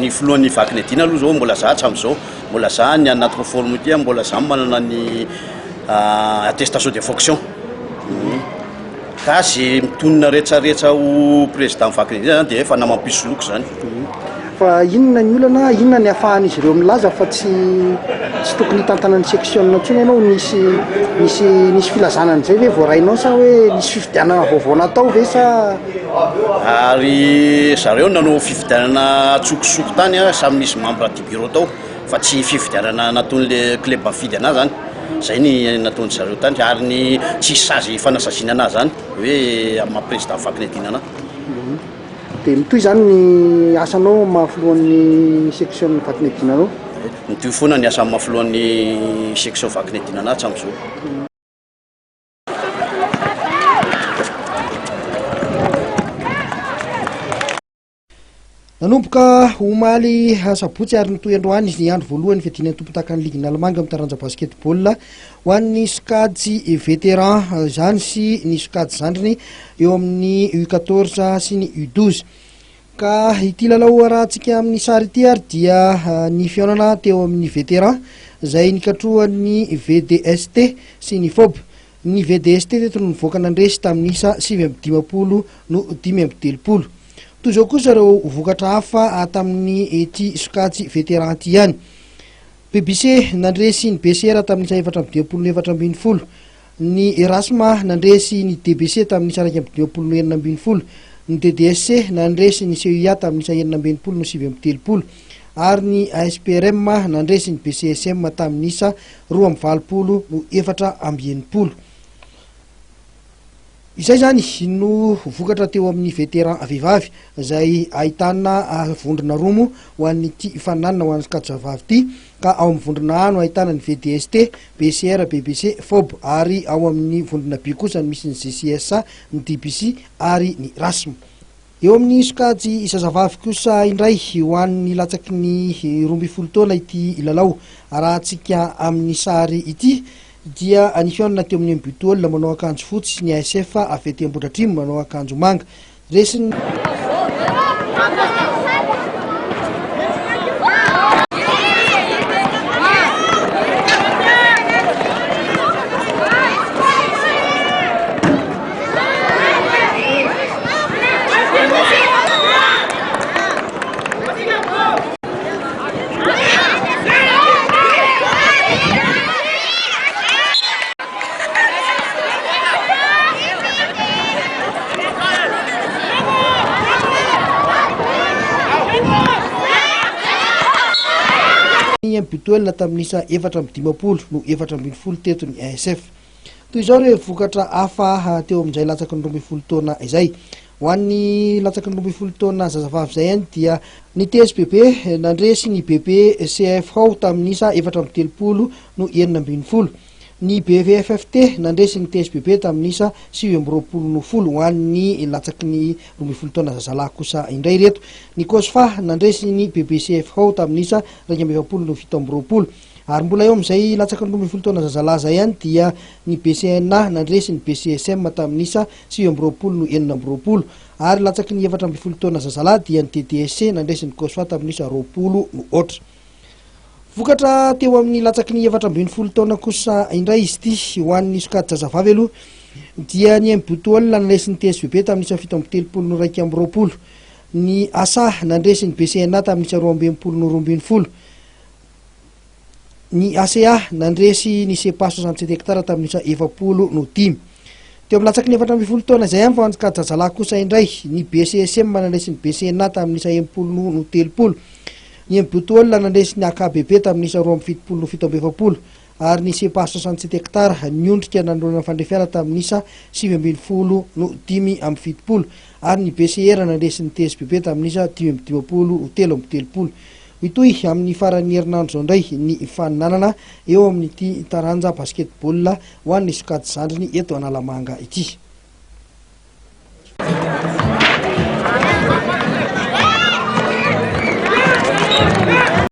ny filohan'ny vaky ny adina aloha zao mbola za hatram'izao mbola za ny anaty forme ty mbola za manana ny attestation de fonction ka zay mitonona rehetrarehetra ho président vaky ny adina zany dia efa namampiso loko zany. Fa inona ny olana inona ny afahan'izy ireo milaza fa tsy tokony tantanan'ny section ntsony ianao nisy filazanana zay ve voarainao sa hoe nisy fifidianana vaovao natao ve sa ary zareo nanao fifidianana tsokosoko tany samy nisy membre ty bureau tao fa tsy fifidianana nataon'le club afidy anazy zany zay ny nataony zareo tany ary ny tsy sazy fanasasiana anazy zany hoe amin'ny président vaky ny adina anazy. Dia mitoy zany ny asanao mahafilohan'ny section vaky ny adina anao? Mitoy foana ny asa mahafilohan'ny section vaky ny adina anazy hatram'izao. Nanomboka omaly sabotsy ary nitoy androany izy andro voalohany fiadinan'ny tompotakan'ny ligue nalemanga amin'ny taranja basketball ho an'ny sokajy vétéran zany sy ny sokajy zandriny eo amin'ny U14 sy ny U12 ka ity lalao arahantsika amin'ny sary ity ary dia ny fihaonana teo amin'ny vétéran izay nikatrohan'ny VDST sy ny FOB. Ny VDST teto no nivoaka nandresy tamin'isa 7:20 no 5:30. Toy izao kosa ireo vokatra hafa tamin'ny ety sokajy vétéran ty ihany. BBC nandresy ny BCR tamin'isa 4:20 ny Erasma nandresy ny DBC tamin'isa 2:20 ny DDSC nandresy ny CUA tamin'isa 2:20 no 7:30 ary ny ASPRM nandresy ny BCSM tamin'isa 2:20 no 4:90. Izay zany no vokatra teo amin'ny vétéran vehivavy izay ahitana vondrona romo ho an'ity fananana ho an'ny sokajy vavy ty ka ao amin'ny vondrona A no ahitana ny VDST, BCR, BBC, FOB ary ao amin'ny vondrona B kosa misy ny GCSA, ny DBC ary ny RASM. Eo amin'ny sokajy zazavavy kosa indray ho an'ny latsaky ny 12 taona ity lalao arahantsika amin'ny sary ity dia ny fihaonana teo amin'ny Ambitoal manao akanjo fotsy, ny ASF avety Ambodratrimo manao akanjo manga. Resiny Ambitoal tamin'isa 4:20 no 4:20 teto ny ASF. Toy izao ireo vokatra hafa teo amin'izay latsaky ny 12 taona izay. Ho an'ny latsaky ny 12 taona zazavavy izay ihany dia ny TSPB nandresy ny BPCF tamin'isa 4:30 no 2:20. Ny BVFFT nandresy ny TSPB tamin'isa 7:20 ho an'ny latsaky ny 12 taona zazalahy kosa indray reto. Ny COSFA nandresy ny BBCF tamin'isa 2:20 no 7:20 ary mbola eo amin'izay latsaky ny 12 taona zazalahy zay ihany dia ny BCNA nandresy ny BCSM tamin'isa 7:20 no 2:20 ary latsaky ny 4:20 taona zazalahy dia ny DDSC nandresy ny COSFA tamin'isa 20 no ohatra. Vokatra teo amin'ny latsaky ny 4:20 taona kosa indray izy ty ho an'ny sokajy zazavavy aloha dia ny Ambitoal nandresy ny TSBB tamin'isa 7:30 no 2:20. Ny ASA nandresy ny BCNA tamin'isa 2:20 no 2:20. Ny ACA nandresy ny CEPA 67 hectara tamin'isa 20 no 5. Teo amin'ny latsaky ny 4:20 taona izay ihany fa ny sokajy zazalahy kosa indray ny BCSM nandresy ny BCNA tamin'isa 20 no 30. Ny Ambitoal nandresy ny AKBB tamin'isa 2:70 no 7:20 ary ny CEPA 67 hectara niondrika nandrona fandrefiana tamin'isa 7:20 no 5:70 ary ny BCR nandresy ny TSBB tamin'isa 10:20 no 3:30. Itoy amin'ny faran'ny herinandro zao indray ny fananana eo amin'ity taranja basketball ho an'ny sokajy zandriny eto Analamanga ity.